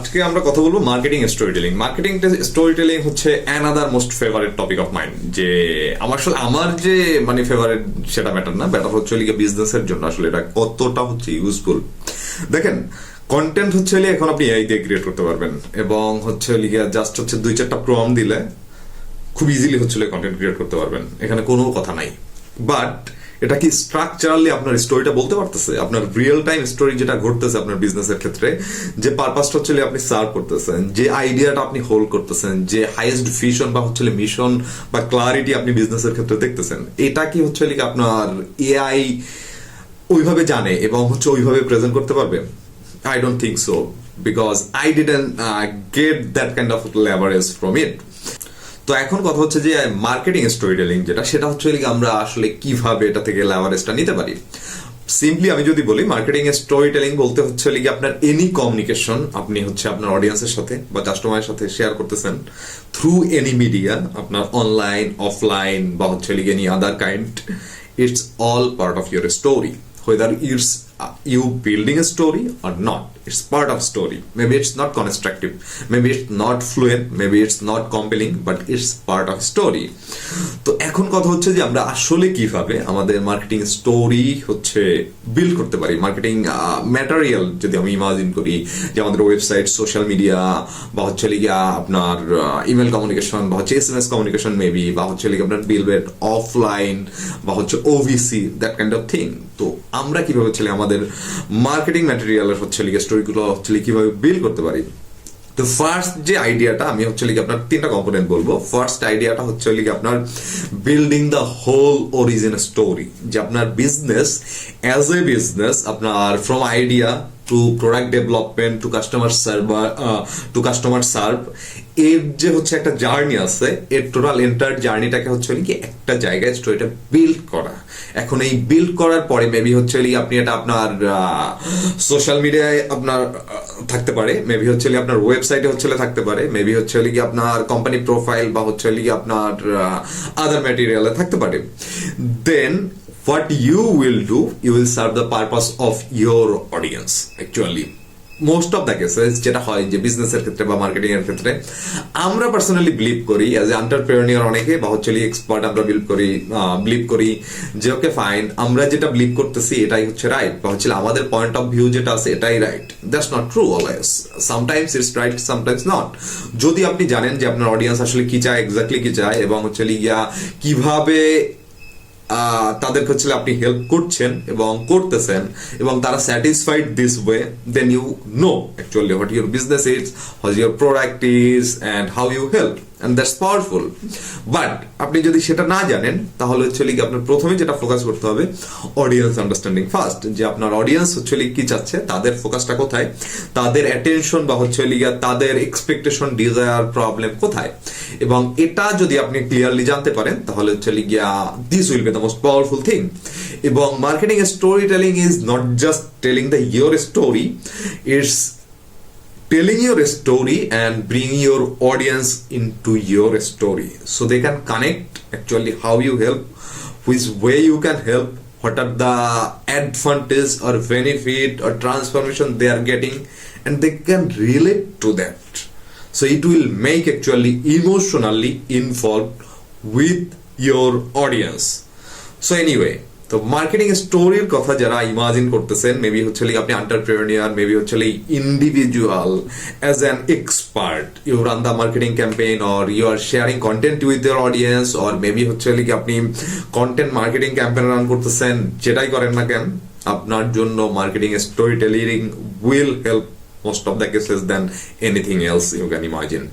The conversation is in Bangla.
আজকে আমরা কথা বলবো marketing story telling. Marketing story telling হচ্ছে another most favourite topic of mind. যে আমার যে মানে ফেভারিট সেটা ম্যাটার না, ব্যাটার হচ্ছে লিগে বিজনেসের জন্য আসলে এটা কতটা হচ্ছে ইউজফুল। দেখেন, কন্টেন্ট হচ্ছে এখন আপনি এআই দিয়ে ক্রিয়েট করতে পারবেন এবং হচ্ছে লিগে জাস্ট হচ্ছে 2-4টা প্রম্পট দিলে খুব ইজিলি হচ্ছে কন্টেন্ট ক্রিয়েট করতে পারবেন, এখানে কোনো কথা নাই। বাট এটা কি স্ট্রাকচারালি আপনার স্টোরিটা বলতে পারতেছে? আপনার রিয়েল টাইম স্টোরি যেটা ঘটতেছে আপনার বিজনেসের ক্ষেত্রে, যে পারপাসটা হচ্ছে আপনি সার্ভ করতেছেন, যে আইডিয়াটা আপনি হোল্ড করতেছেন, যে হাইয়েস্ট ভিশন বা হচ্ছে মিশন বা ক্লারিটি আপনি বিজনেসের ক্ষেত্রে দেখতেছেন, এটা কি হচ্ছে আপনার এআই ওইভাবে জানে এবং হচ্ছে ওইভাবে প্রেজেন্ট করতে পারবে? I don't think so, because I didn't get that kind of leverage from it. তো এখন কথা হচ্ছে যে মার্কেটিং স্টোরি টেলিং যেটা, সেটা হচ্ছে আমরা আসলে কিভাবে এটা থেকে লেভারেজটা নিতে পারি। সিম্পলি আমি যদি বলি, মার্কেটিং স্টোরি টেলিং বলতে হচ্ছে আপনার এনি কমিউনিকেশন আপনি হচ্ছে আপনার অডিয়েন্সের সাথে বা কাস্টমারের সাথে শেয়ার করতেছেন থ্রু এনি মিডিয়া, আপনার অনলাইন, অফলাইন বা হচ্ছে any other kind, it's all part of your story. Whether it's you building a story or not, it's part of story. Maybe it's not constructive, maybe it's not fluent, maybe it's not compelling, but it's part of story. তো এখন কথা হচ্ছে যে আমরা আসলে কিভাবে আমাদের মার্কেটিং স্টোরি হচ্ছে বিল্ড করতে পারি। মার্কেটিং ম্যাটেরিয়াল যদি আমি ইমাজিন করি, যে আমাদের ওয়েবসাইট, সোশ্যাল মিডিয়া বা হচ্ছে আপনার ইমেল কমিউনিকেশন বা হচ্ছে SMS কমিউনিকেশন মেবি, বা হচ্ছে আপনার বিলবোর্ড অফলাইন বা হচ্ছে OVC, that kind of thing. তো আমরা কিভাবে হচ্ছে আমাদের মার্কেটিং ম্যাটেরিয়ালের হচ্ছে স্টোরিগুলো হচ্ছে কিভাবে বিল্ড করতে পারি। তো ফার্স্ট যে আইডিয়াটা আমি হচ্ছে আপনার 3টা কম্পোনেন্ট বলবো। ফার্স্ট আইডিয়াটা হচ্ছে আপনার building the whole origin story, যে আপনার বিজনেস অ্যাজ এ বিজনেস আপনার from idea to product development to customer serve, এর যে হচ্ছে একটা জার্নি আছে, এর টোটাল এন্টার জার্নিটাকে হচ্ছে কি একটা জায়গায় স্টোরিটা বিল্ড করা। এখন এই বিল্ড করার পরে মেবি হচ্ছে আপনি এটা আপনার সোশ্যাল মিডিয়ায় আপনার থাকতে পারে, মেবি হচ্ছে আপনার ওয়েবসাইটে হচ্ছে থাকতে পারে, মেবি হচ্ছে আপনার কোম্পানি প্রোফাইল বা হচ্ছে আপনার আদার ম্যাটেরিয়ালে থাকতে পারে। দেন what you will do, you will serve the purpose of your audience. Actually most of the cases যেটা হয় যে বিজনেসের ক্ষেত্রে বা মার্কেটিং এর ক্ষেত্রে, আমরা পার্সোনালি বিলিভ করি অ্যাজ এ এন্টারপ্রেনিয়র অনেকে বা হচ্ছে এক্সপার্ট, আমরা বিলিভ করি যে ওকে ফাইন, আমরা যেটা বিলিভ করতেছি এটাই হচ্ছে রাইট, বা হচ্ছে আমাদের পয়েন্ট অফ ভিউ যেটা আছে এটাই right. That's not true always, sometimes it's right, sometimes not. যদি আপনি জানেন যে আপনার অডিয়েন্স আসলে কি চায়, এক্স্যাক্টলি কি চায়, এবং হচ্ছে কিভাবে তাদেরকে হচ্ছে আপনি হেল্প করছেন এবং করতেছেন এবং তারা satisfied this way, then you know actually what your business is, what your product is and how you help, and that's powerful. But আপনি যদি সেটা না জানেন, তাহলে হচ্ছে আপনার প্রথমে যেটা ফোকাস করতে হবে, অডিয়েন্স আন্ডারস্ট্যান্ডিং ফার্স্ট, যে আপনার অডিয়েন্স হচ্ছে কি চাচ্ছে, তাদের ফোকাসটা কোথায়, তাদের অ্যাটেনশন বা হচ্ছে তাদের এক্সপেকটেশন, ডিজায়ার, প্রবলেম কোথায়। এবং এটা যদি আপনি ক্লিয়ারলি জানতে পারেন, তাহলে হচ্ছে this will be the most powerful thing. এবং marketing story telling is not just telling the your story, it's telling your story and bring your audience into your story so they can connect actually how you help, which way you can help, what are the advantage or benefit or transformation they are getting, and they can relate to that. So it will make actually emotionally involved with your audience. So anyway, তো মার্কেটিং স্টোরির কথা যারা ইমাজিন করতেছেন, মেবি হচ্ছে আপনি এন্টারপ্রেনিয়র, মেবি হচ্ছে individual as an expert, you run the marketing campaign or you are sharing content with your audience, or maybe হচ্ছে আপনি কন্টেন্ট মার্কেটিং ক্যাম্পেইন রান করতেছেন, যেটাই করেন না কেন, আপনার জন্য marketing story telling will help most of the cases than anything else you can imagine.